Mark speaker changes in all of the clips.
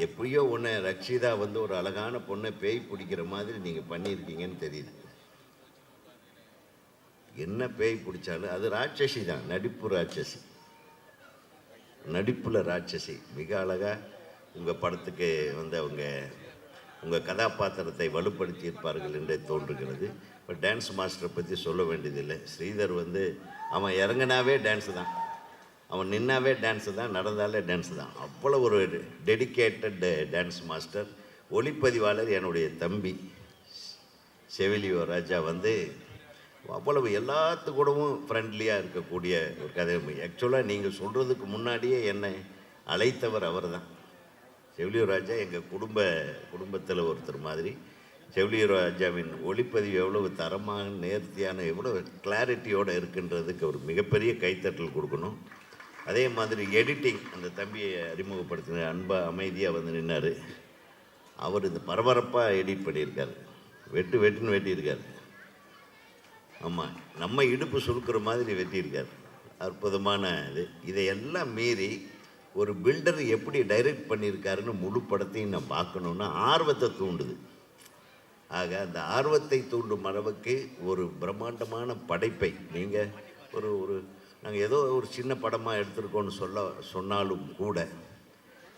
Speaker 1: எப்படியோ ஒன்று ரக்ஷிதா வந்து ஒரு அழகான பொண்ணை பேய் பிடிக்கிற மாதிரி நீங்கள் பண்ணியிருக்கீங்கன்னு தெரியுது. என்ன பேய் பிடிச்சாலும் அது ராட்சசி தான், நடிப்பு ராட்சசி, நடிப்பில் ராட்சசி. மிக அழகாக உங்கள் படத்துக்கு வந்து அவங்க உங்கள் கதாபாத்திரத்தை வலுப்படுத்தி இருப்பார்கள் என்றே தோன்றுகிறது. இப்போ டான்ஸ் மாஸ்டரை பற்றி சொல்ல வேண்டியதில்லை. ஸ்ரீதர் வந்து அவன் இறங்கினாவே டான்ஸு தான், அவன் நின்னாவே டான்ஸு தான், நடந்தாலே டான்ஸு தான். அவ்வளோ ஒரு டெடிக்கேட்டட் டான்ஸ் மாஸ்டர். ஒளிப்பதிவாளர் என்னுடைய தம்பி செவிலியோ ராஜா வந்து அவ்வளவு எல்லாத்துக்கூடவும் ஃப்ரெண்ட்லியாக இருக்கக்கூடிய ஒரு கதை. ஆக்சுவலாக நீங்கள் சொல்கிறதுக்கு முன்னாடியே என்னை அழைத்தவர் அவர் தான். செவிலியோ ராஜா எங்கள் குடும்பத்தில் ஒருத்தர் மாதிரி. செவிலியோ ராஜாவின் ஒளிப்பதிவு எவ்வளவு தரமான, நேர்த்தியான, எவ்வளோ கிளாரிட்டியோடு இருக்குன்றதுக்கு ஒரு மிகப்பெரிய கைத்தட்டல் கொடுக்கணும். அதே மாதிரி எடிட்டிங், அந்த தம்பியை அறிமுகப்படுத்தின அன்பாக அமைதியாக வந்து நின்னார். அவர் இந்த பரபரப்பாக எடிட் பண்ணியிருக்காரு, வெட்டுன்னு வெட்டியிருக்காரு. ஆமாம், நம்ம இடுப்பு சுருக்கிற மாதிரி வெட்டியிருக்கார். அற்புதமான இது. இதையெல்லாம் மீறி ஒரு பில்டர் எப்படி டைரக்ட் பண்ணியிருக்காருன்னு முழு படத்தையும் நான் பார்க்கணுன்னு ஆர்வத்தை தூண்டுது. ஆக அந்த ஆர்வத்தை தூண்டும் அளவுக்கு ஒரு பிரம்மாண்டமான படைப்பை நீங்கள் நாங்கள் ஏதோ ஒரு சின்ன படமாக எடுத்திருக்கோன்னு சொன்னாலும் கூட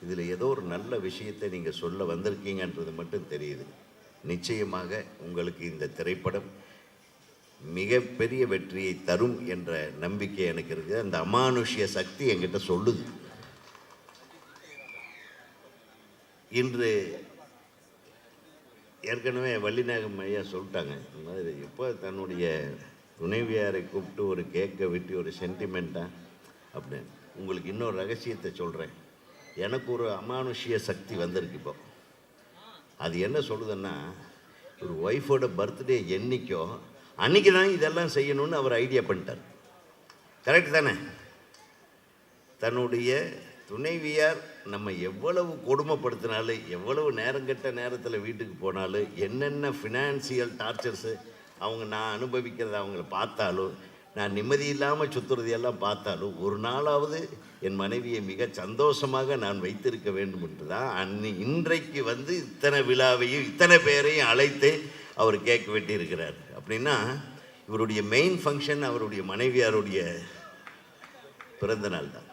Speaker 1: இதில் ஏதோ ஒரு நல்ல விஷயத்தை நீங்கள் சொல்ல வந்திருக்கீங்கன்றது மட்டும் தெரியுது. நிச்சயமாக உங்களுக்கு இந்த திரைப்படம் மிகப்பெரிய வெற்றியை தரும் என்ற நம்பிக்கை எனக்கு இருக்குது. அந்த அமானுஷ்ய சக்தி என்கிட்ட சொல்லுது. இன்று ஏற்கனவே வள்ளிநாயகம் ஐயா சொல்லிட்டாங்க, இந்த மாதிரி எப்போ தன்னுடைய துணைவியாரை கூப்பிட்டு ஒரு கேக்கை விட்டு ஒரு சென்டிமெண்ட்டாக அப்படின்னு. உங்களுக்கு இன்னொரு ரகசியத்தை சொல்கிறேன். எனக்கு ஒரு அமானுஷ்ய சக்தி வந்திருக்கு இப்போ. அது என்ன சொல்லுதுன்னா, ஒரு ஒய்ஃபோட பர்த்டே என்னைக்கோ அன்றைக்கி தான் இதெல்லாம் செய்யணும்னு அவர் ஐடியா பண்ணிட்டார். கரெக்ட் தானே? தன்னுடைய துணைவியார் நம்ம எவ்வளவு கொடுமைப்படுத்தினாலும், எவ்வளவு நேரங்கெட்ட நேரத்தில் வீட்டுக்கு போனாலும், என்னென்ன ஃபினான்சியல் டார்ச்சர்ஸு நான் அனுபவிக்கிறத அவங்கள பார்த்தாலும், நான் நிம்மதி இல்லாமல் சுற்றுறதையெல்லாம் பார்த்தாலும், ஒரு நாளாவது என் மனைவியை மிக சந்தோஷமாக நான் வைத்திருக்க வேண்டும் என்று தான் இன்றைக்கு வந்து இத்தனை விழாவையும் இத்தனை பேரையும் அழைத்து அவர் கேக் வெட்டியிருக்கிறார். அப்படின்னா இவருடைய மெயின் ஃபங்க்ஷன் அவருடைய மனைவியாருடைய பிறந்த நாள் தான்.